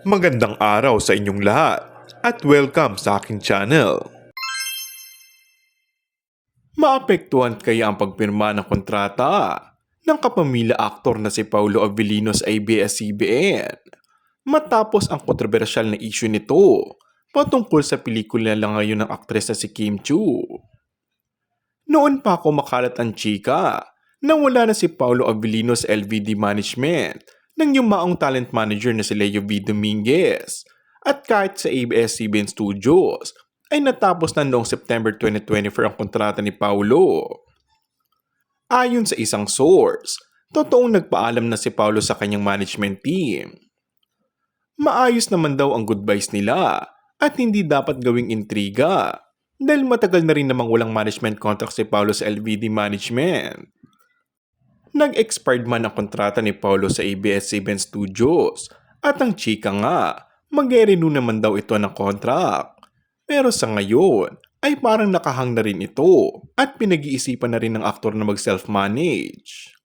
Magandang araw sa inyong lahat at welcome sa aking channel. Maapektuhan kaya ang pagpirma ng kontrata ng kapamilya aktor na si Paulo Avellino sa ABS-CBN matapos ang kontrobersyal na issue nito patungkol sa pelikula lang ngayon ng aktres na si Kim Chiu. Noon pa ako makalat ang chika na wala na si Paulo Avellino sa LVD Management ng yumaong talent manager na si Leo V. Dominguez at kahit sa ABS-CBN Studios ay natapos na noong September 2024 ang kontrata ni Paulo. Ayon sa isang source, totoong nagpaalam na si Paulo sa kanyang management team. Maayos naman daw ang goodbyes nila at hindi dapat gawing intriga dahil matagal na rin namang walang management contract si Paulo sa LVD Management. Nag-expired man ang kontrata ni Paulo sa ABS-CBN Studios at ang chika nga, mag-renew naman daw ito ng contract. Pero sa ngayon ay parang nakahang na rin ito at pinag-iisipan na rin ng aktor na mag-self-manage.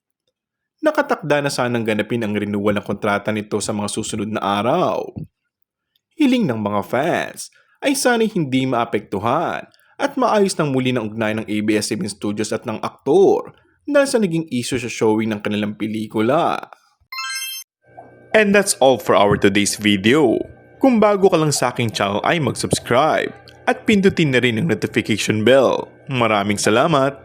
Nakatakda na sanang ganapin ang renewal ng kontrata nito sa mga susunod na araw. Hiling ng mga fans ay sana'y hindi maapektuhan at maayos ng muli ng ugnayan ng ABS-CBN Studios at ng aktor dahil sa naging issue sa showing ng kanilang pelikula. And that's all for our today's video. Kung bago ka lang sa aking channel ay mag-subscribe at pindutin na rin ang notification bell. Maraming salamat!